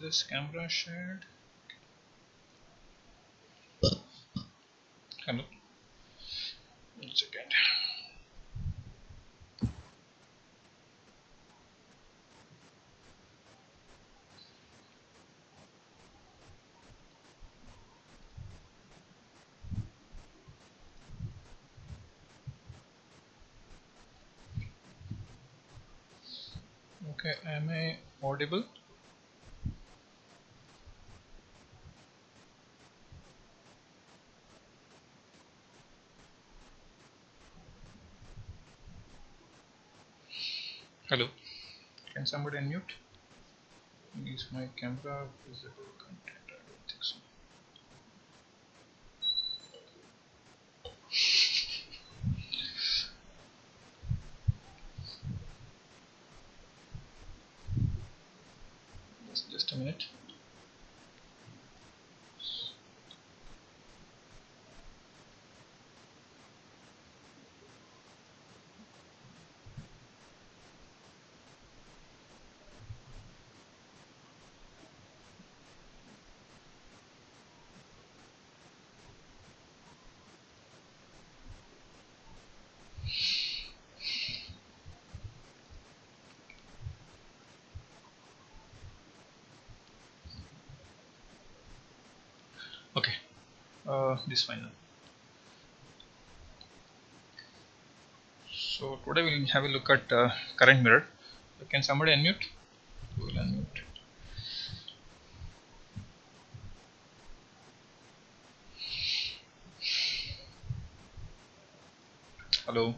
this camera shared? Hello. 1 second. Okay, am I audible? Hello. Can somebody unmute? Is my camera visible content? I don't think so. Just a minute. Okay. This fine now. So today we'll have a look at current mirror. Can somebody unmute? Who will unmute? Hello.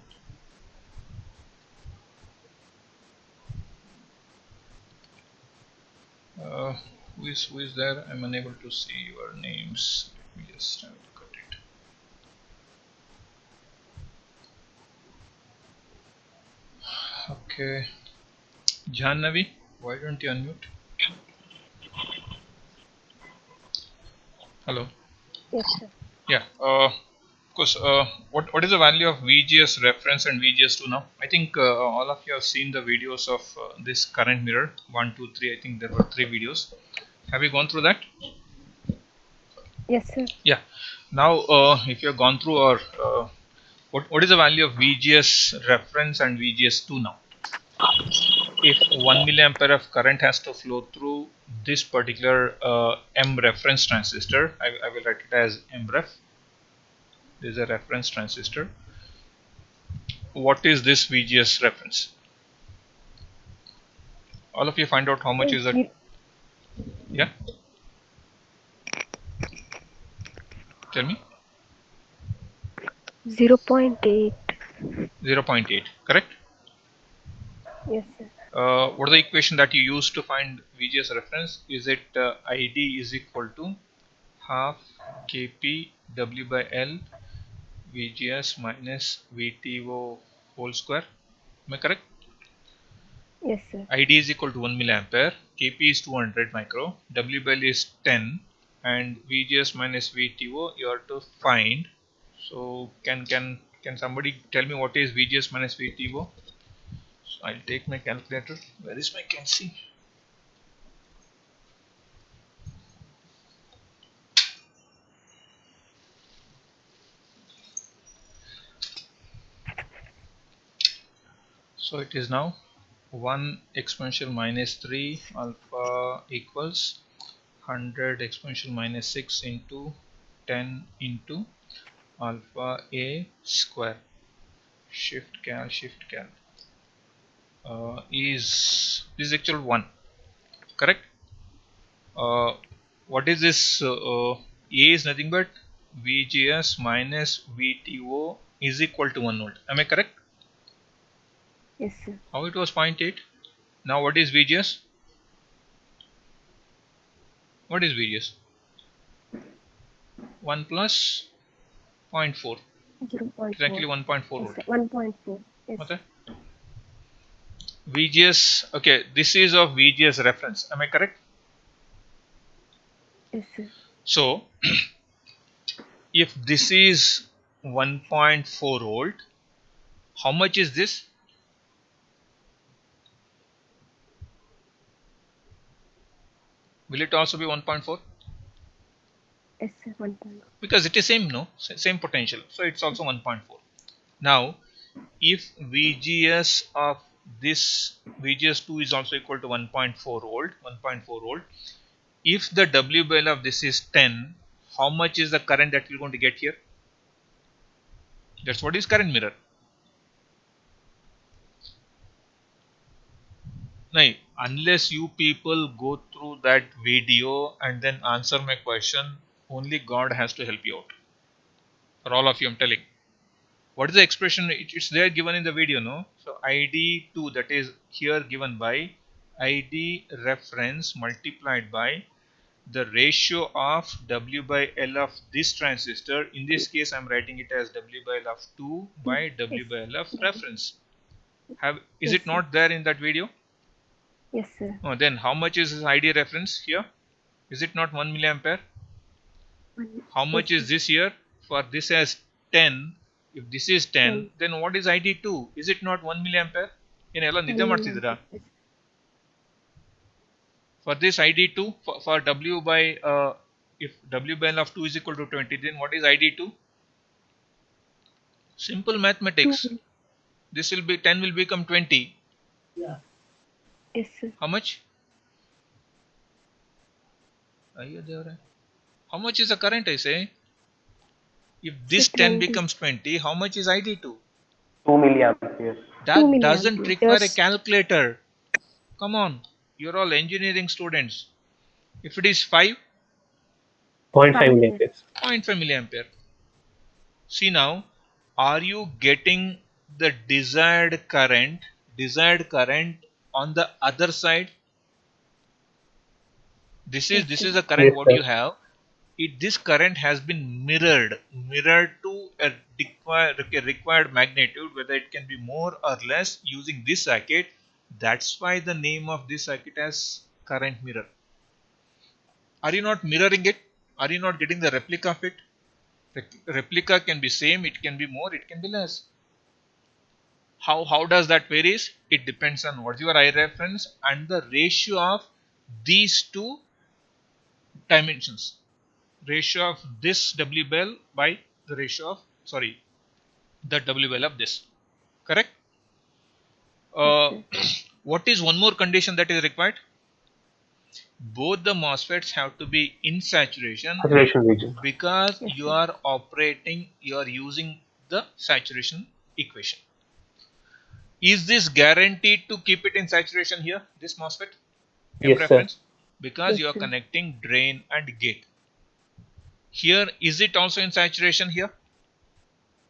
Who is there? I'm unable to see your names. Let me just have a look at it. Okay. Jannavi, why don't you unmute? Hello. Yes, sir. Yeah. Because what is the value of VGS reference and VGS2 now? I think all of you have seen the videos of this current mirror 1, 2, 3. I think there were 3 videos. Have you gone through that? Yes, sir. Yeah. Now, if you have gone through, or what is the value of VGS reference and VGS2 now? If 1 milliampere of current has to flow through this particular M reference transistor, I will write it as M ref. This is a reference transistor. What is this VGS reference? All of you find out how much is that. Yeah, tell me. 0.8. 0.8, correct? Yes, sir. What is the equation that you use to find VGS reference? Is it ID is equal to half Kp W by L VGS minus VTO whole square? Am I correct? Yes, sir. ID is equal to 1 milliampere, Kp is 200 micro, W by L is 10, and VGS minus VTO you have to find. So can somebody tell me what is VGS minus VTO? So I'll take my calculator. Where is my calci? So it is now 1 exponential minus 3 alpha equals 100 exponential minus 6 into 10 into alpha a square. Shift cal is this is actual 1, correct? What is this? A is nothing but VGS minus VTO is equal to 1 volt. Am I correct? Yes, sir. How it was 0.8? Now what is VGS? What is VGS? 1 plus 0.4. 0.4. Exactly 1.4 Yes, volt. sir. 1.4. Yes. Okay. VGS. Okay, this is of VGS reference. Am I correct? Yes, sir. So if this is 1.4 volt, how much is this? Will it also be 1.4? Yes, sir. 1.4. Because it is same, no? Same potential. So it's also 1.4. Now, if VGS of this VGS2 is also equal to 1.4 volt, if the W by L of this is 10, how much is the current that we're going to get here? That's what is current mirror. Now, unless you people go through that video and then answer my question, only God has to help you out. For all of you, I'm telling. What is the expression? It's there given in the video, no? So ID2, that is here given by ID reference multiplied by the ratio of W by L of this transistor. In this case, I'm writing it as W by L of 2 by Yes. W by L of W. reference. Is Yes, it sir. not there in that video? Yes, sir. Oh, then how much is this ID reference here? Is it not 1 milliampere? How Yes, much sir. is this here? For this as 10. If this is 10, 1. then what is ID2? Is it not 1 milliampere? ಏನೆಲ್ಲ 10 ನಿದ್ದೆ ಮಾಡ್ತಿದ್ದೀರಾ? milliampere. Yes. For this ID2, for W by if W by L of 2 is equal to 20, then what is ID2? Simple 2 mathematics. will. This will be 10 will become 20. Yes, sir. How much? How much is the current, I say? If this 10 690. becomes 20, how much is ID2? 2 milliamperes. 2 That doesn't require a milliamperes. calculator. Come on, you're all engineering students. If it is 5, 0.5 5, sir. milliamperes. 0.5 milliampere. See now, are you getting the desired current on the other side? This Yes, is sir. the current Yes, what sir. you have. This current has been mirrored to a required magnitude, whether it can be more or less using this circuit. That's why the name of this circuit as current mirror. Are you not mirroring it? Are you not getting the replica of it? Replica can be same, it can be more, it can be less. How does that varies? It depends on what's your I reference and the ratio of these two dimensions. Ratio of this W bell by the ratio of the W bell of this. Correct? Yes, Uh, sir. what is one more condition that is required? Both the MOSFETs have to be in saturation Saturation region. because Yes, you sir. are using the saturation equation. Is this guaranteed to keep it in saturation here, this MOSFET M Yes, sir. reference? Because Yes, you are sir. connecting drain and gate. Here, is it also in saturation here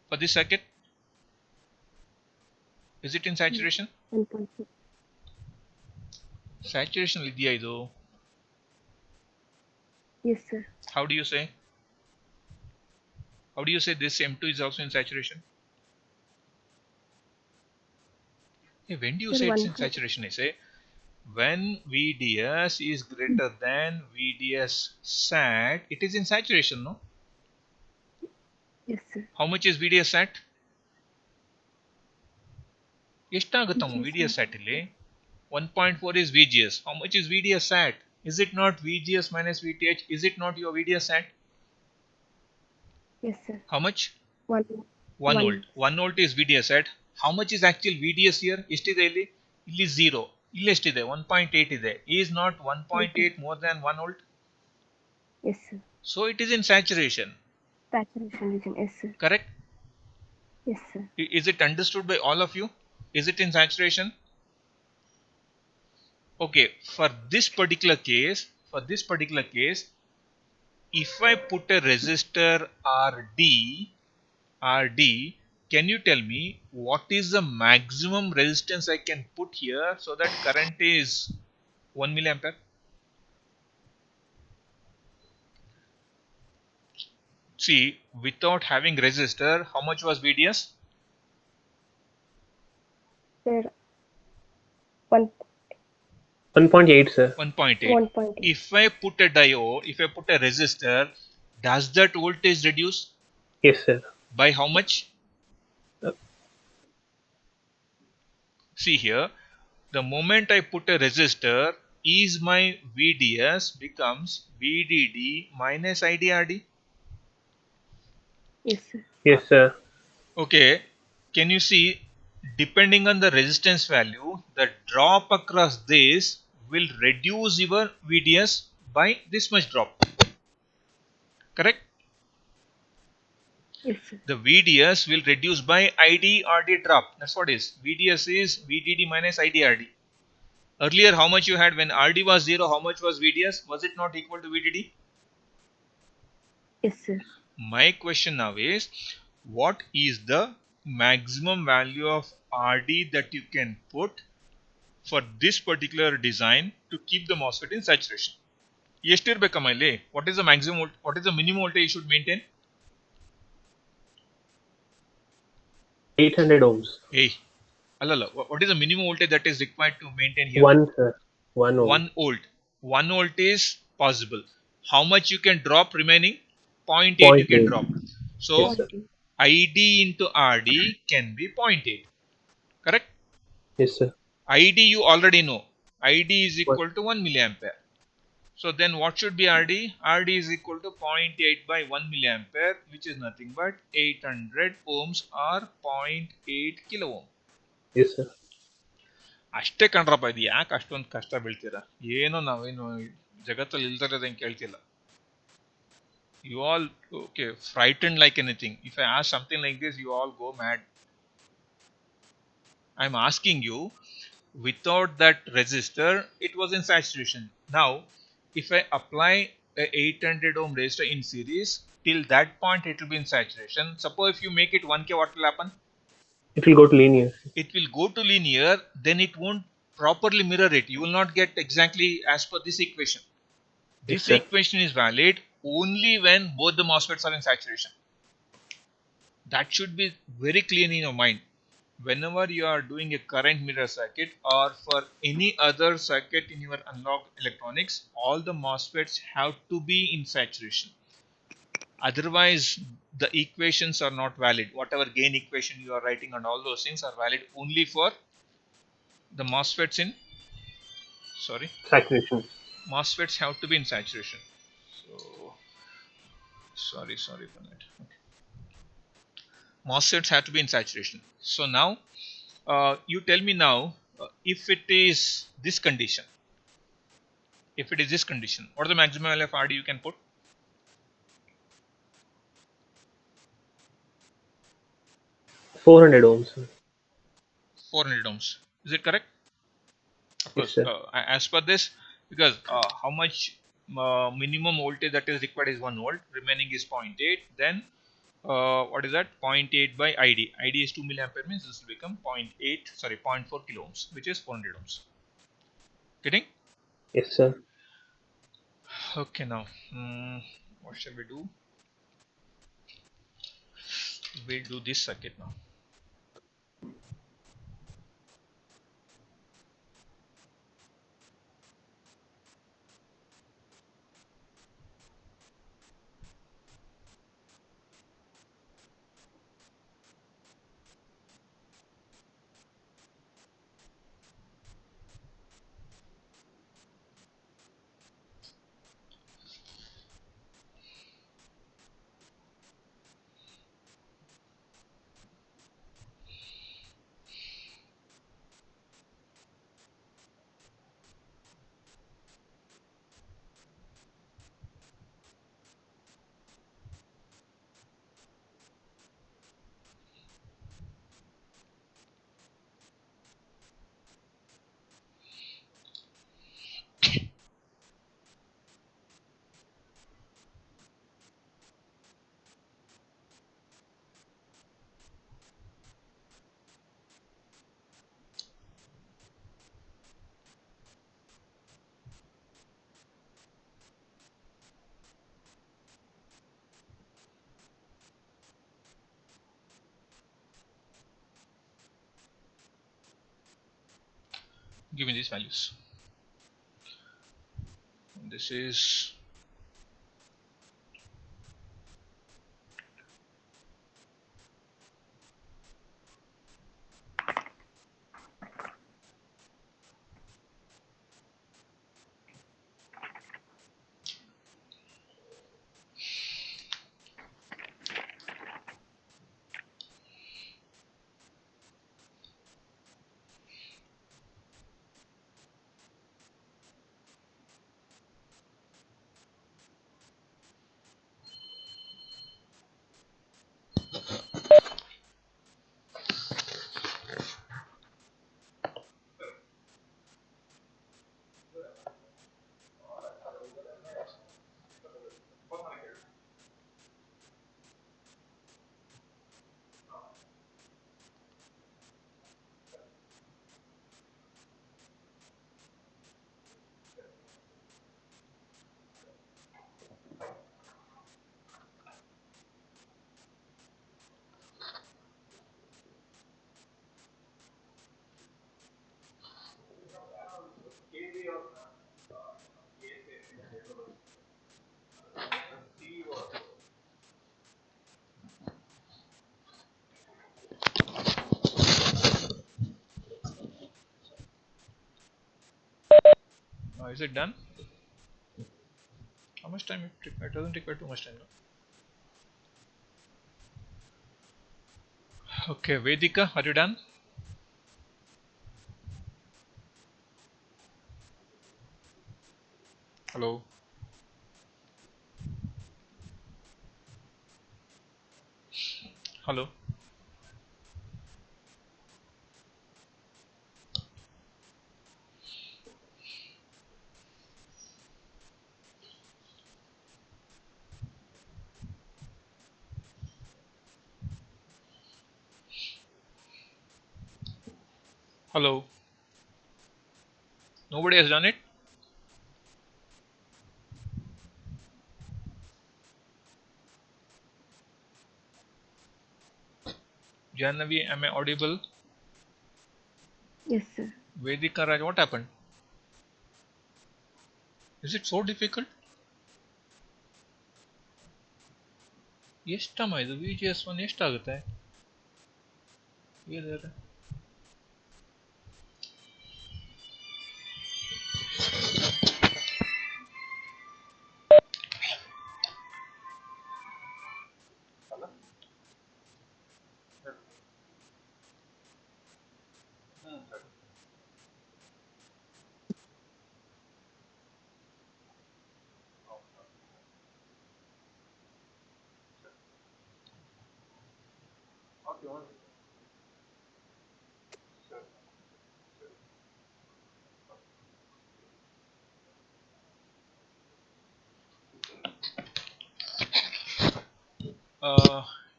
for this circuit? Is it in Yes. saturation? 1.4. Saturation ಇದೆಯಾ ಇದು? Yes, sir. How do you say? How do you say this M2 is also in saturation? Hey, when do you Sir, say it's 1. in saturation? I say when VDS is greater than VDS sat, it is in saturation, no? Yes, sir. How much is VDS sat? ಎಷ್ಟಾಗುತ್ತಮ್ಮ VGS VDS sat ಇಲ್ಲಿ? 1.4 is VGS. How much is VDS sat? Is it not VGS minus VTH? Is it not your VDS sat? Yes, sir. How much? 1. 1 1. volt. 1 volt is VDS sat. How much is actual VDS here? ಎಷ್ಟಿದೆ ಇಲ್ಲಿ? ಇಲ್ಲಿ 0. ಇಲ್ಲಿ ಎಷ್ಟಿದೆ? 1.8 ಇದೆ. Is not 1.8 more than 1 volt? Yes, sir. So it is in saturation. Saturation region. Yes, sir. Correct? Yes, sir. Is it understood by all of you? Is it in saturation? Okay, for this particular case, if I put a resistor RD, can you tell me what is the maximum resistance I can put here so that current is 1 milliampere? See, without having resistor, how much was VDS? Sir, 1. 1.8, sir. 1.8. 1.8. If I put a diode, if I put a resistor, does that voltage reduce? Yes, sir. By how much? Uh, See here, the moment I put a resistor, is my VDS becomes VDD minus IDRD. Yes, sir. Yes, sir. Okay, can you see, depending on the resistance value, the drop across this will reduce your VDS by this much drop. Correct? Yes, sir. The VDS will reduce by IDRD drop. That's what it is. VDS is VDD minus IDRD. Earlier, how much you had when RD was 0, how much was VDS? Was it not equal to VDD? Yes, sir. My question now is, what is the maximum value of RD that you can put for this particular design to keep the MOSFET in saturation? What is the maximum? What is the minimum voltage you should maintain? 800 ohms. Hey, alala, what is the minimum voltage that is required to maintain here? 1, sir. 1 ohm. 1 volt. 1 volt is possible. How much you can drop remaining? 0.8 Point you can 0.8. drop. Yes, So sir. 0.2. ID into RD can be 0.8. Correct? Yes, sir. ID you already know. ID is What? equal to 1 milliampere. So then what should be RD? RD is equal to 0.8 by 1 milliampere, which is nothing but 800 ohms or 0.8 kilo ohm. Yes, sir. ಅಷ್ಟೇ ಕಣ್ರಪ್ಪ, ಇದು ಯಾಕೆ ಅಷ್ಟೊಂದು ಕಷ್ಟ ಬೀಳ್ತೀರಾ? ಏನೋ ನಾವೇನು ಜಗತ್ತಲ್ಲಿ ಇಲ್ದಿರೋದೇನು ಕೇಳ್ತಿಲ್ಲ. You all okay, frightened like anything. If I ask something like this, you all go mad. I'm asking you, without that resistor, it was in saturation. Now, if I apply a 800 ohm resistor in series, till that point it will be in saturation. Suppose if you make it 1K, what will happen? It will go to linear. It will go to linear, then it won't properly mirror it. You will not get exactly as per this equation. Yes, This sir. equation is valid only when both the MOSFETs are in saturation. That should be very clear in your mind. Whenever you are doing a current mirror circuit or for any other circuit in your analog electronics, all the MOSFETs have to be in saturation. Otherwise, the equations are not valid. Whatever gain equation you are writing and all those things are valid only for the MOSFETs in, sorry, Saturation. MOSFETs have to be in saturation. So, sorry for that. Okay. MOSFETs have to be in saturation. So now, you tell me now, if it is this condition, what is the maximum value of RD you can put? 400 ohms, sir. 400 ohms. Is it correct? Of Yes, course, sir. as per this, because how much minimum voltage that is required is 1 volt, remaining is 0.8. Then what is that? 0.8 by ID. ID is 2 milliampere, means this will become 0.8, sorry, 0.4 kilo ohms, which is 400 ohms. Getting? Yes, sir. Okay, now what shall we do? We'll do this circuit now. Give me these values. This is Is it done? How much time it requires? It doesn't require too much time. No? Okay, Vedika, are you done? Hello. Hello. Hello. Nobody has done it? Jannavi, am I audible? Yes, sir. Vedika Raj, what happened? Is it so difficult? ಎಷ್ಟು time ಇದು VGS1 ಎಷ್ಟಾಗುತ್ತೆ ಏನಿದೆ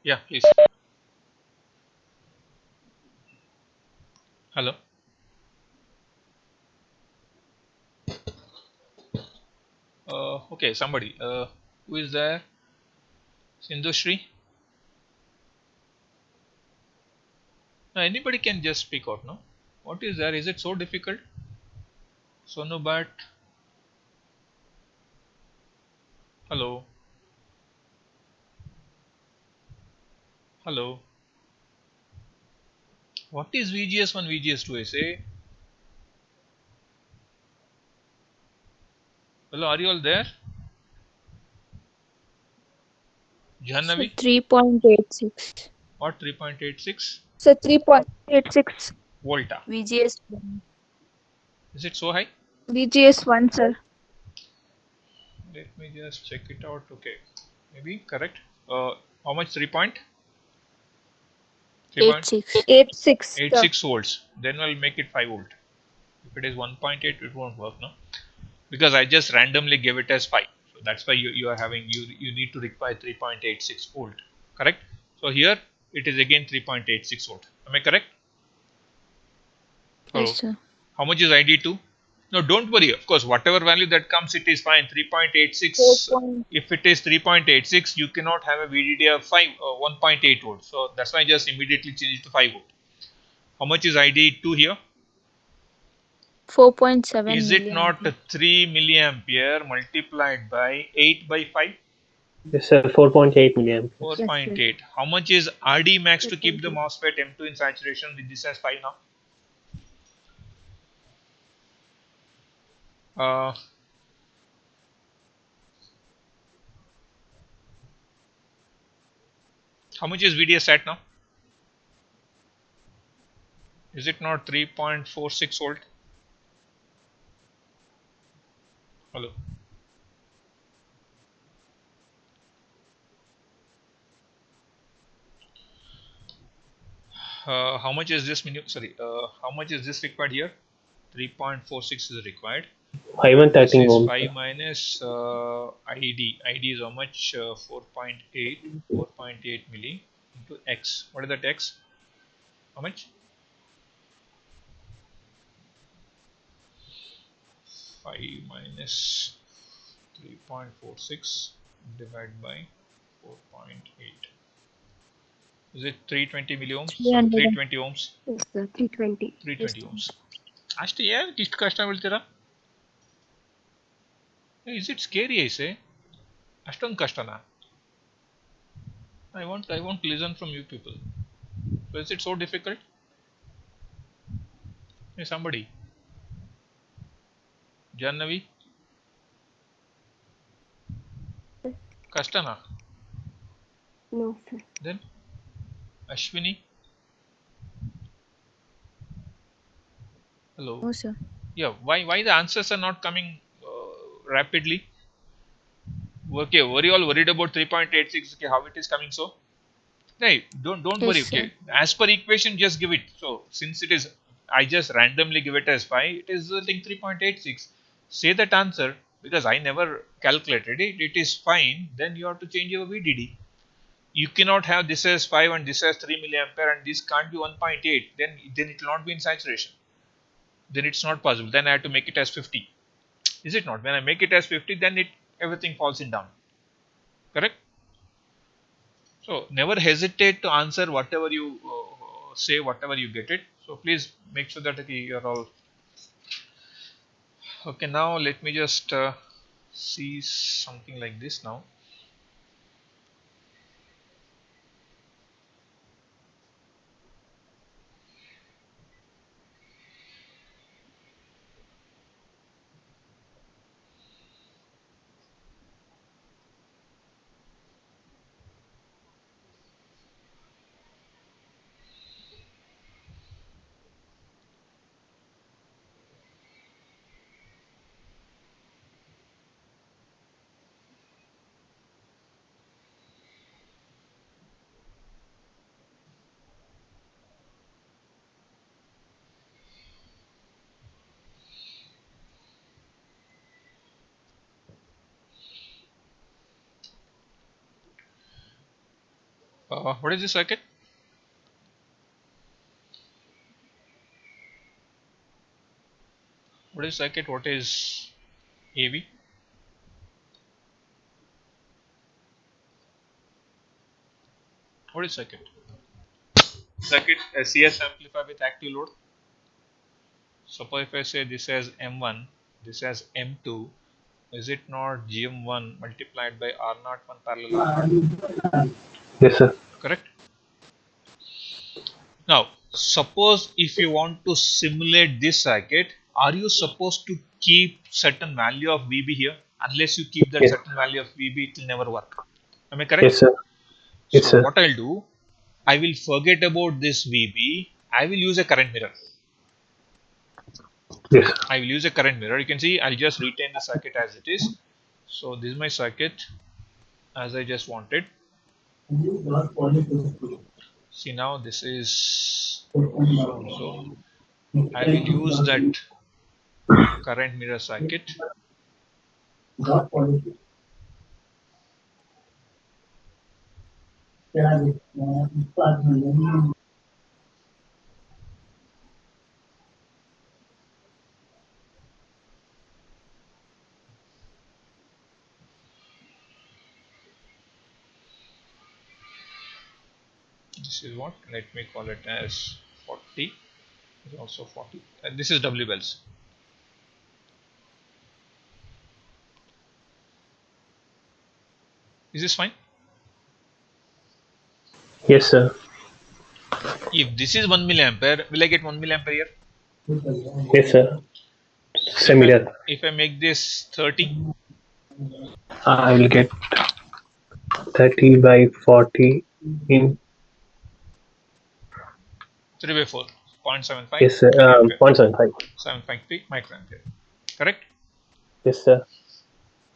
Yeah, please. Hello. Okay, somebody. Who is there? Sindhushri? No, anybody can just speak out, no? What is there? Is it so difficult? Sonubat? Hello. Hello. What is VGS1, VGS2? I say. Hello, are you all there? So Jannavi? 3.86. What 3.86? So 3.86 Volta. VGS Is it so high? VGS 1, sir. Let me just check it out. Okay. Maybe correct. How much? 3.86 86. 86, sir. volts. Then I'll make it 5 volt. If it is 1.8, it won't work, no? Because I just randomly gave it as 5. So that's why you are having, you need to require 3.86 volt. Correct? So here it is again 3.86 volt. Am I correct? Yes, Hello. sir. How much is ID2? No, don't worry. Of course, whatever value that comes, it is fine. 4 3.86. point, If it is 3.86, you cannot have a VDD of 1.8 volt. So that's why I just immediately change it to 5 volt. How much is ID2 here? 4.7 Is it not milliampere. 3 milliampere multiplied by 8 by 5? Yes, sir. 4.8 milliamp. Yes, sir. 4.8. How much is RD max to keep the 4.8. MOSFET M2 in saturation with this as 5 now? Uh, how much is VDS at now? Is it not 3.46 volt? Hello. How much is this how much is this required here? 3.46 is required. 5 and This 13 is ohms. 5 minus ID. ID is how much? 4.8. 4.8 milli into X. What is that X? How much? 5 minus 3.46 divided by 4.8. Is it 320 milliohms? Sorry, 300. 320 ohms. Yes, sir. 320. 320 ohms. ಅಷ್ಟೇ ಯಾಕೆ ಇಷ್ಟು ಕಷ್ಟ ಬೀಳ್ತೀರಾ? Is it scary? I say. ಅಷ್ಟೊಂದು ಕಷ್ಟನಾ? I want to listen from you people. So is it so difficult? Hey, somebody. Jannavi? Kastana? No, sir. Then Ashwini? Hello. No, sir. Yeah, why the answers are not coming rapidly? Okay, were you all worried about 3.86? Okay, how it is coming so? Hey, don't Yes, worry. sir. Okay, as per equation, just give it. So since it is, I just randomly give it as 5. It is like 3.86. Say that answer because I never calculated it. It is fine. Then you have to change your VDD. You cannot have this as 5 and this as 3 milliampere and this can't be 1.8. Then it will not be in saturation. Then it's not possible. Then I have to make it as 50. Is it not? When I make it as 50, then everything falls in down. Correct? So never hesitate to answer whatever you say, whatever you get it. So please make sure that you are all okay. Now let me just see something like this now. What is the circuit? What is circuit? What is AV? What is circuit? Circuit CS amplifier with active load. Suppose if I say this as M1, this as M2, is it not GM1 multiplied by R01 parallel R0? Yes, sir. Correct? Now, suppose if you want to simulate this circuit, are you supposed to keep certain value of VB here? Unless you keep that Yes. certain value of VB, it will never work. Am I correct? Yes, sir. Yes, So sir. what I'll do, I will forget about this VB. I will use a current mirror. Yes. I will use a current mirror. You can see I'll just retain the circuit as it is. So this is my circuit as I just wanted. See now this is so and so. I will use that current mirror circuit. This is what, let me call it as 40, is also 40, and this is W bells. Is this fine? Yes, sir. If this is 1 milliampere, will I get 1 milliampere here? Yes, sir. If I Similar. if I make this 30, I will get 30 by 40 in. 3 by 4, 0.75 Yes, sir. milliampere, 0.75. 7.3 microampere. Correct? Yes, sir.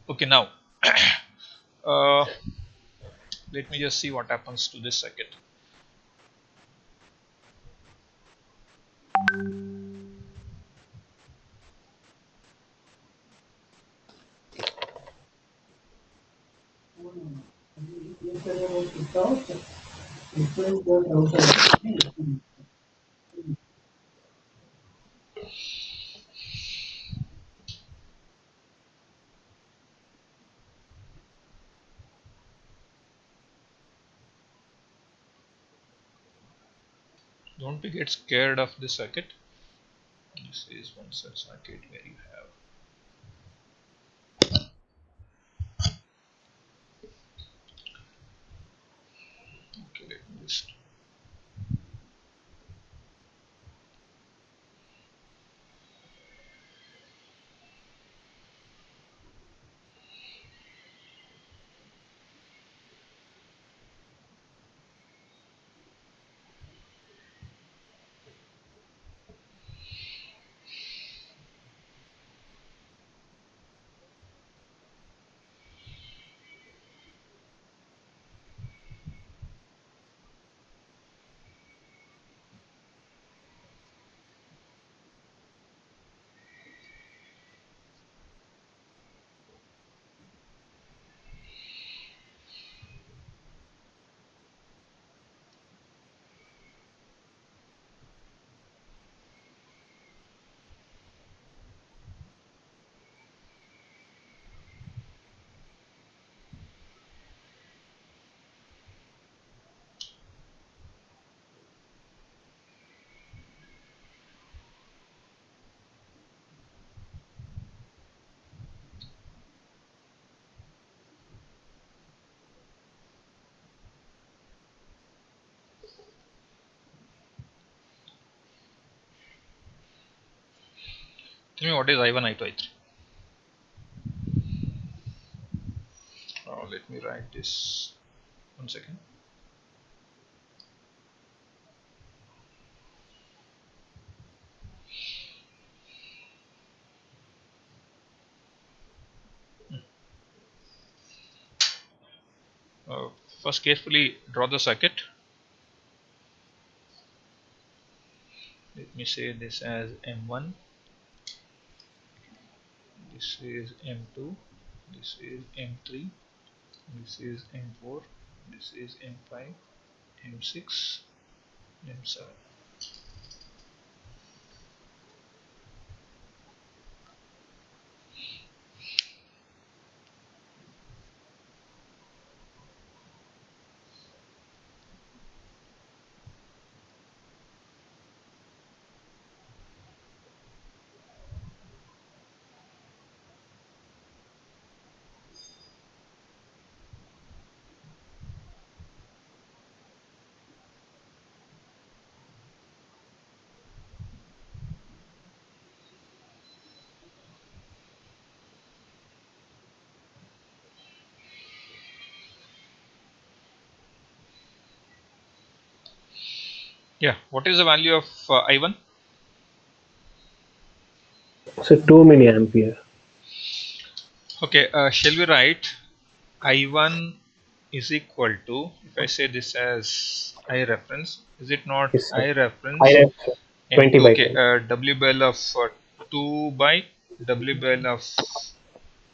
Okay, now uh, let me just see what happens to this circuit. Don't be get scared of this circuit. This is one such circuit where you have, okay, let me just, Tell me what is I1, I2, I3. Let me write this. 1 second. First, carefully draw the circuit. Let me say this as M1. This is M2. This is M3. This is M4. This is M5, M6, M7. Yeah, what is the value of I1? So 2 milliampere. Okay, shall we write I1 is equal to, if I say this as I reference, is it not Yes, sir. I I reference have 20 M2? by Okay, 10. WBL of 2 by WBL of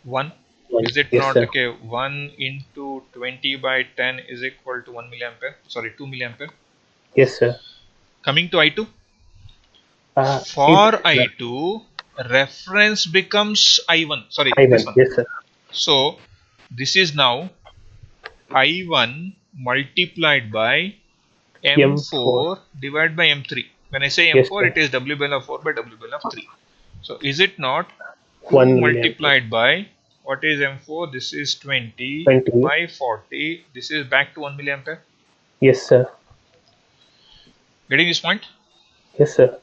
1. 1. Is it Yes, not sir. okay? 1 into 20 by 10 is equal to 1 milliampere. Sorry, 2 milliampere. Yes, sir. Coming to I2. It For I2, reference becomes I1. Sorry, this I1. one. Yes, sir. So this is now I1 multiplied by M4. M4 divided by M3. When I say Yes, M4, sir. it is WBL of 4 by WBL of 3. So is it not 2 1 milliampere. multiplied by, what is M4? This is 20 20. by 40. This is back to 1 milliampere. Yes, sir. Getting this point? Yes, sir.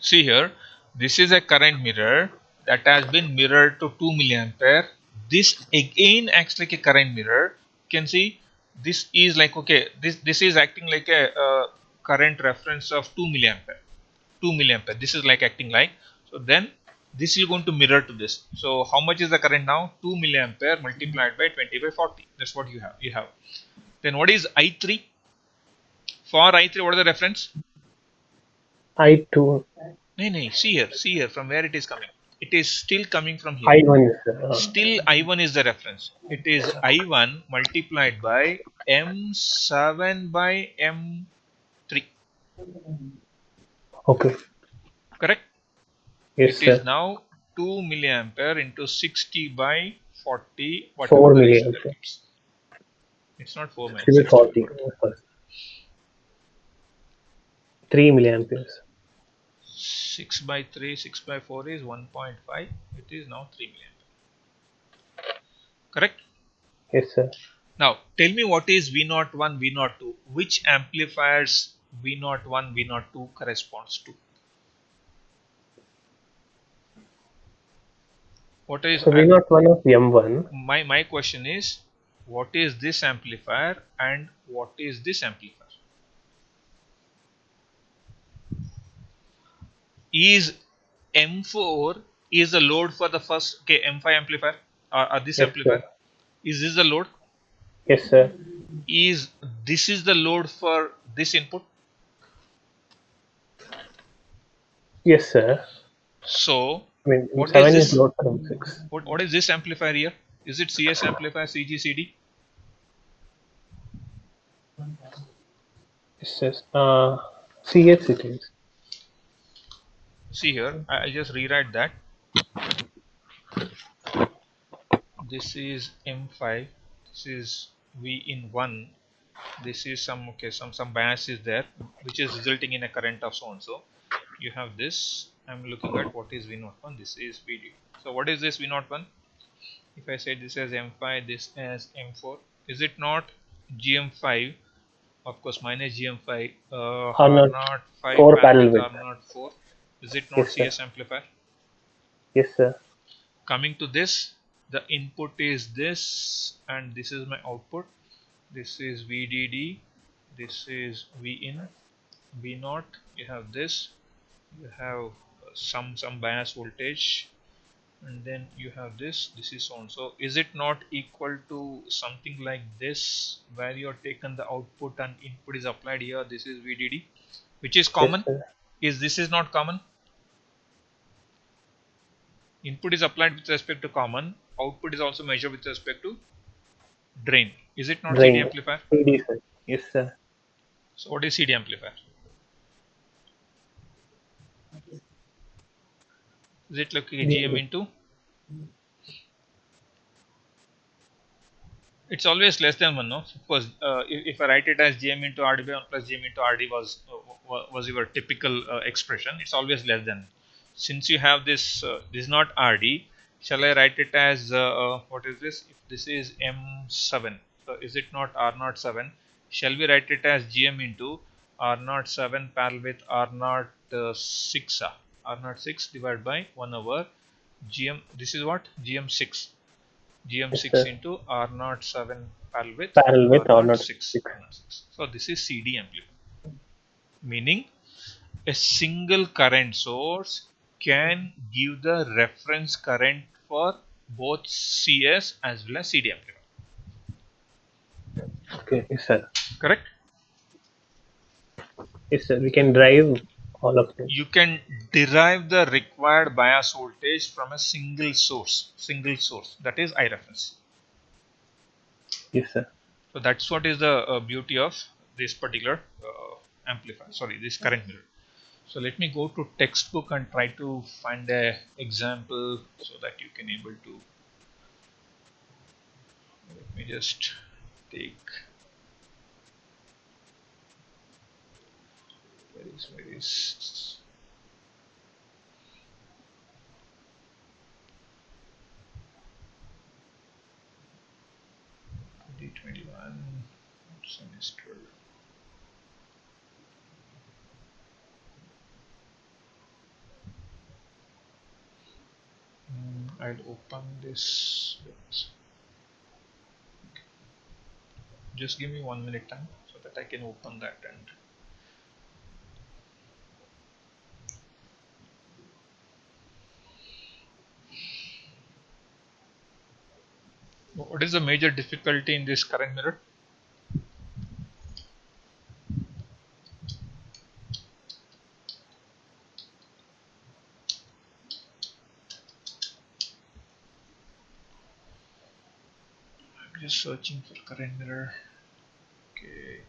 See here, this is a current mirror that has been mirrored to 2 milliampere. This again acts like a current mirror. You can see this is like, okay, this is acting like a current reference of 2 milliampere. 2 milliampere. This is like acting like. So then this is going to mirror to this. So how much is the current now? 2 milliampere multiplied by 20 by 40. That's what you have. Then what is I3? For I3, what is the reference? I2. No, see here from where it is coming. It is still coming from here. I1 is Still I1 is the reference. It is I1 multiplied by M7 by M3. okay. Correct? Yes, It is sir. now 2 milliampere into 60 by 40, whatever 4 the ratio that milliampere. gives. It's not 4 man, 60 by 60 by 40. 40. 3 milliamperes. 6 by 3, 6 by 4 is 1.5. It is now 3 milliampere. Correct? Yes, sir. Now, tell me what is V01, V02. Which amplifiers V01, V02 corresponds to? What is So we not one of M1. my question is, what is this amplifier and what is this amplifier? Is M4 is the load for the first, okay, M5 amplifier or this Yes, sir. amplifier? Is this the load? Yes, sir. Is this is the load for this input? Yes, sir. So I mean, what is M7 is this? load from 6. What is this amplifier here? Is it CS amplifier, CGCD? It says CH it is. See here, I just rewrite that. This is M5. This is V in 1. This is some, okay, some bias is there, which is resulting in a current of so and so. You have this. I'm looking at what is V01. This is VD. So what is this V01? If I say this as M5, this as M4, is it not GM5? Of course, minus GM5, Or not R0 5 4 parallel parallel with with. R0 4. Is it not Yes, sir. CS amplifier? Yes, sir. Coming to this, the input is this, and this is my output. This is VDD, this is Vin, V0. You have this. You have some bias voltage, and then you have this. This is on. So is it not equal to something like this, where you have taken the output and input is applied here? This is VDD, which is Yes, common. sir. Is this is not common? Input is applied with respect to common. Output is also measured with respect to drain. Is it not CD Drain. amplifier? CD, sir. Yes, sir. So what is CD amplifier? Is it like a GM DMD. into? It's always less than 1, no? Of course, if I write it as GM into RD by 1 plus GM into RD was your typical expression, it's always less than. Since you have this, this is not RD, shall I write it as, what is this? If this is M7, so is it not R07? Shall we write it as GM into R07 parallel with R06, R06 divided by 1 over GM, this is what? GM6. Yes, GM6 sir. into R07 parallel with Parallel with or not R06. 6. R06. So this is CD amplifier, meaning a single current source can give the reference current for both CS as well as CD amplifier. Okay. Yes, sir. Correct? Yes, sir. We can drive all of them. You can derive the required bias voltage from a single source. That is I reference. Yes, sir. So that's what is the beauty of this particular amplifier. Sorry, this current mirror. So let me go to textbook and try to find a example so that you can able to. Let me just take, where is D21 semester. I'll open this. Just give me 1 minute time so that I can open that. And what is the major difficulty in this current mirror? I'm just searching for current mirror. Okay.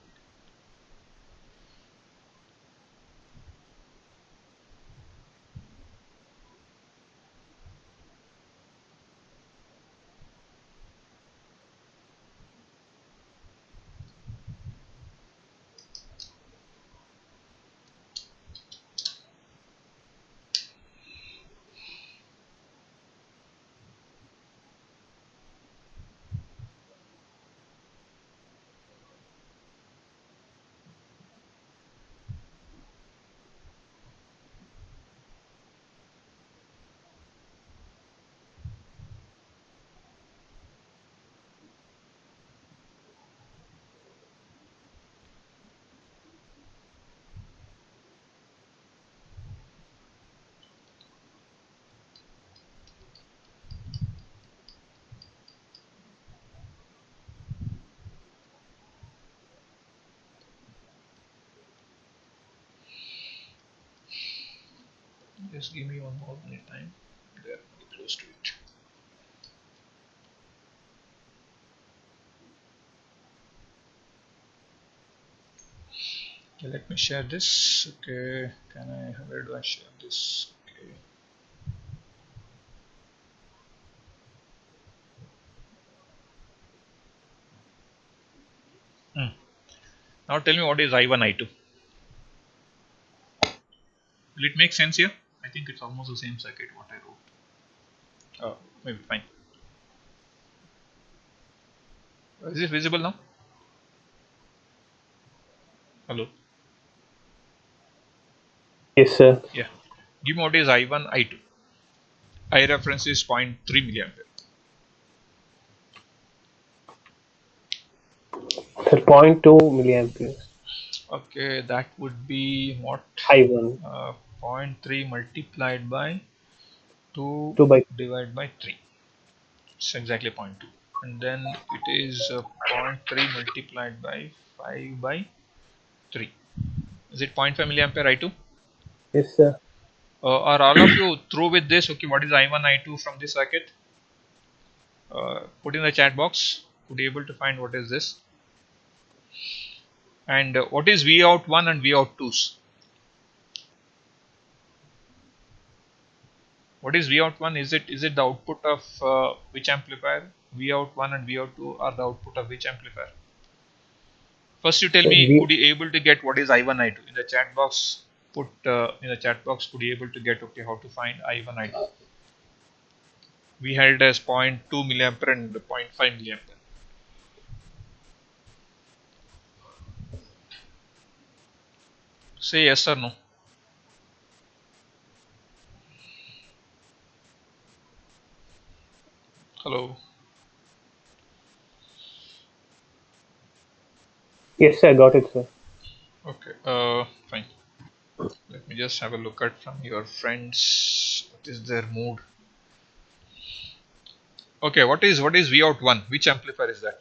Just give me 1 more minute time. They're very close to it. Okay, let me share this. Okay, where do I share this? Okay. Now tell me what is I1, I2. Will it make sense here? I think it's almost the same circuit what I wrote. Maybe fine. Is it visible now? Hello? Yes, sir. Yeah. Give me what is I1, I2. I reference is 0.3 milliampere. Sir, 0.2 milliamperes. Okay, that would be what? I1. 0.3 multiplied by 2 2 by divided by 3. It's exactly 0.2. And then it is 0.3 multiplied by 5 by 3. Is it 0.5 milliampere I2? Yes, sir. Are all of you through with this? Okay, what is I1, I2 from this circuit? Put in the chat box. Could you able to find what is this? And what is V out 1 and V out 2s? What is V out 1? Is it the output of which amplifier? V out 1 and V out 2 are the output of which amplifier? First, you tell Sir, me, could you able to get what is I1, I2 in the chat box? Put in the chat box. Could you able to get okay how to find I1, I2? We held as 0.2 milliampere and 0.5 milliampere. Say yes or no. Hello. yes, sir. Got it, sir. Okay. Fine. Let me just have a look at from your friends. What is their mood? Okay. What is V out 1? Which amplifier is that?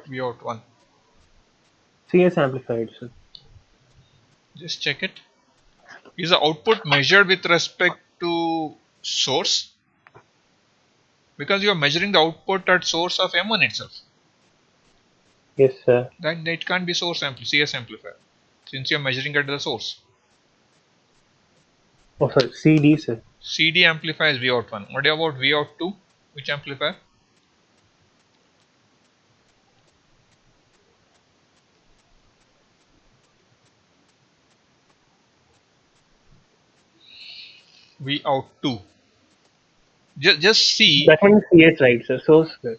V out 1. CS amplified, sir. Just check it. Is the output measured with respect to source? Because you are measuring the output at source of M1 itself. Yes, sir. Then it can't be CS amplifier, since you are measuring at the source. Oh, sorry. CD, sir. CD amplifier is V out 1. What about V out 2? Which amplifier? V out 2. Just see. That one is CS, right, sir? Source, sir.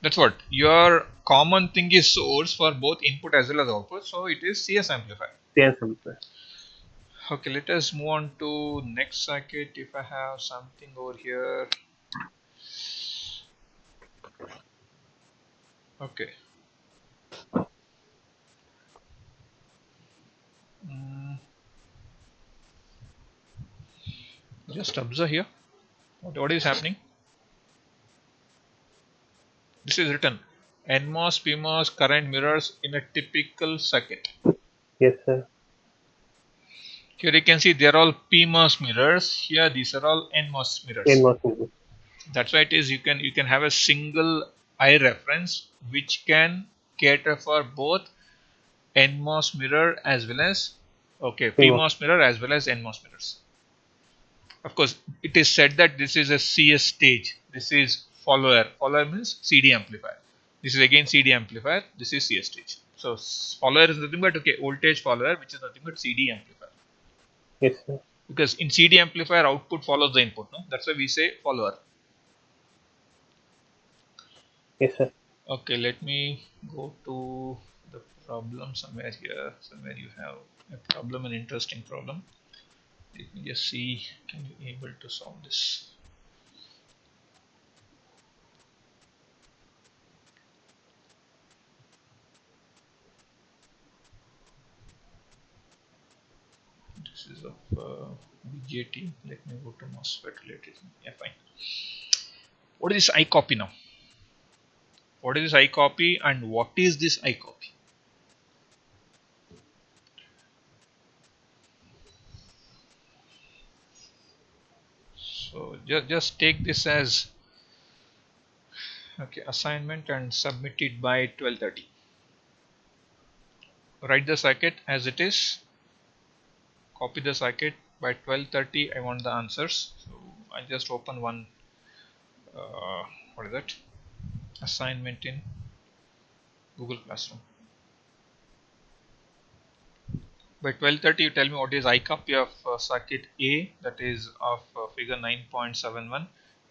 That's what your common thing is source for both input as well as output. So it is CS amplifier. CS amplifier. Okay, let us move on to next circuit. If I have something over here. Okay. Just observe here. What is happening? This is written NMOS PMOS current mirrors in a typical circuit. Yes, sir. Here you can see they are all PMOS mirrors. Here these are all NMOS mirrors. NMOS mirror. That's why it is you can have a single I reference which can cater for both NMOS mirror as well as PMOS. PMOS mirror as well as NMOS mirrors. Of course, it is said that this is a CS stage. This is follower. Follower means CD amplifier. This is again CD amplifier. This is CS stage. So follower is nothing but voltage follower, which is nothing but CD amplifier. Yes, sir. Because in CD amplifier output follows the input. No, that's why we say follower. Yes, sir. Okay, let me go to the problem somewhere here. Somewhere you have a problem, an interesting problem. Let me just see. Can you able to solve this? This is of BJT. Let me go to MOSFET related. Yeah, fine. What is this I copy now? What is this I copy and what is this I copy? So just take this as assignment and submit it by 12:30. Write the circuit as it is. Copy the circuit by 12:30. I want the answers. So I just open one. What is that? Assignment in Google Classroom. By 12:30, you tell me what is I copy of circuit A, that is of figure 9.71,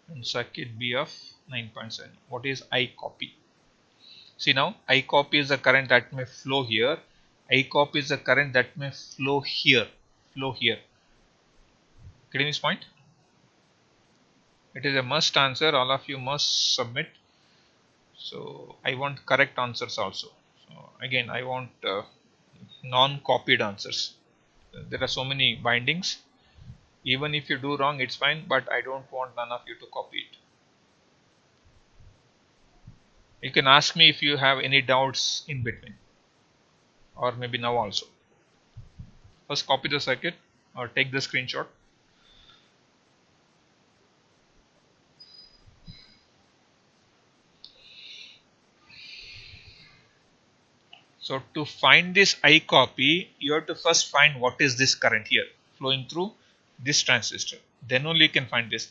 and circuit B of 9.7. What is I copy? See now, I copy is the current that may flow here. I copy is the current that may flow here. flow here. Getting this point? It is a must answer. All of you must submit. So I want correct answers also. So again, I want non-copied answers. There are so many bindings. Even if you do wrong, it's fine, but I don't want none of you to copy it. You can ask me if you have any doubts in between, or maybe now also. First copy the circuit or take the screenshot. So to find this I copy, you have to first find what is this current here flowing through this transistor. Then only you can find this.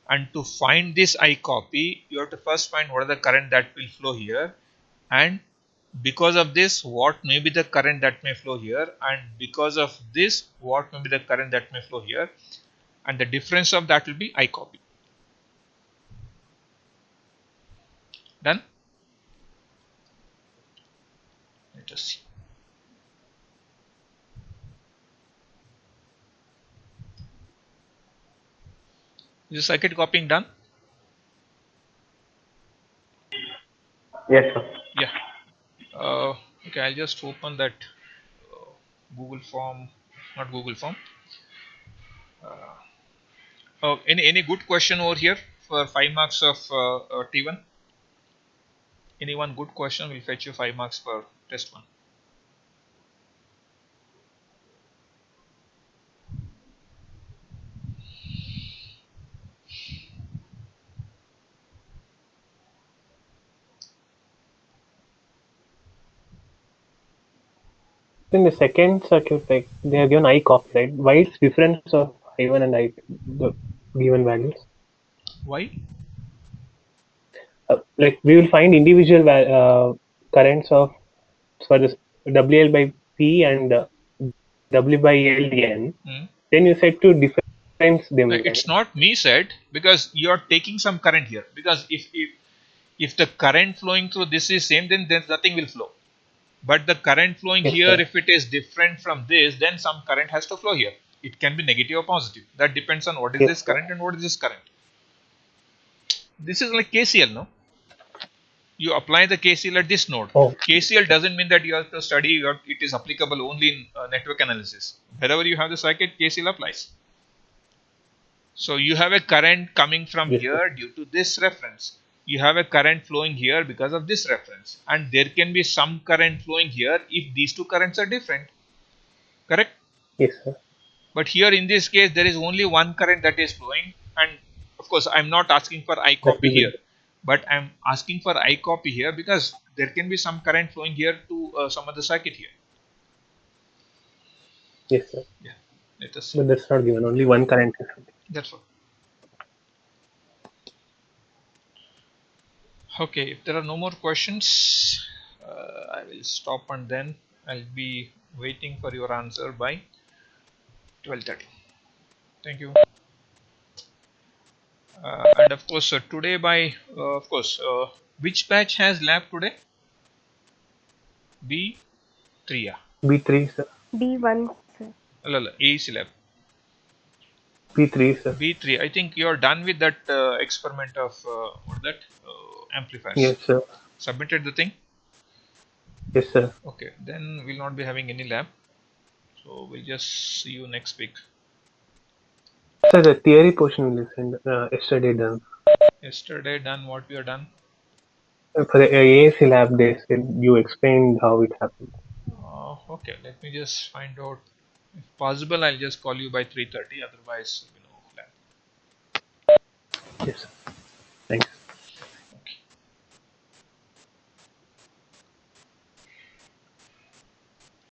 And to find this I copy, you have to first find what is the current that will flow here, and because of this, what may be the current that may flow here, and because of this, what may be the current that may flow here, and the difference of that will be I copy. Done? Let us see. Is the circuit copying done? Yes, sir. Yeah. Okay, I'll just open that Google form, not Google form. Any good question over here for 5 marks of T1? Anyone good question will fetch you 5 marks for test 1. In the second circuit, like they are given I copy, right? Why is difference of I1 and I the given values? Why? Like we will find individual currents of for this WL by P and W by LN. Then you said to difference them, No, right? it's not me said, because you are taking some current here. Because if the current flowing through this is same, then nothing will flow. But the current flowing Yes, here, sir. if it is different from this, then some current has to flow here. It can be negative or positive. That depends on what is Yes, this sir. current and what is this current. This is like KCL, no? You apply the KCL at this node. Oh, KCL doesn't mean that you have to study it is applicable only in network analysis. Wherever you have the circuit, KCL applies. So you have a current coming from yes, sir. here due to this reference. You have a current flowing here because of this reference. And there can be some current flowing here if these two currents are different. Correct? Yes, sir. But here in this case, there is only one current that is flowing. And of course, I'm not asking for I That copy will here. be But I'm asking for I copy here because there can be some current flowing here to some other circuit here. yes, sir. Yeah, let us see. But that's not given. Only one current is. That's all. Okay, if there are no more questions, I will stop, and then I'll be waiting for your answer by 12:30. Thank you. And of course, today by which batch has lab today? B3, yeah. B3, sir. B1, sir. AEC lab. B3, sir. B3. I think you are done with that experiment of what that amplifiers. Yes, sir. Submitted the thing. Yes, sir. Okay, then we'll not be having any lab. So we'll just see you next week. Sir, the theory portion will send yesterday done. Yesterday done what we are done. For the AAC lab, they said you explained how it happened. Okay, let me just find out. If possible, I'll just call you by 3:30. Otherwise, lab. Yes, sir. Thanks.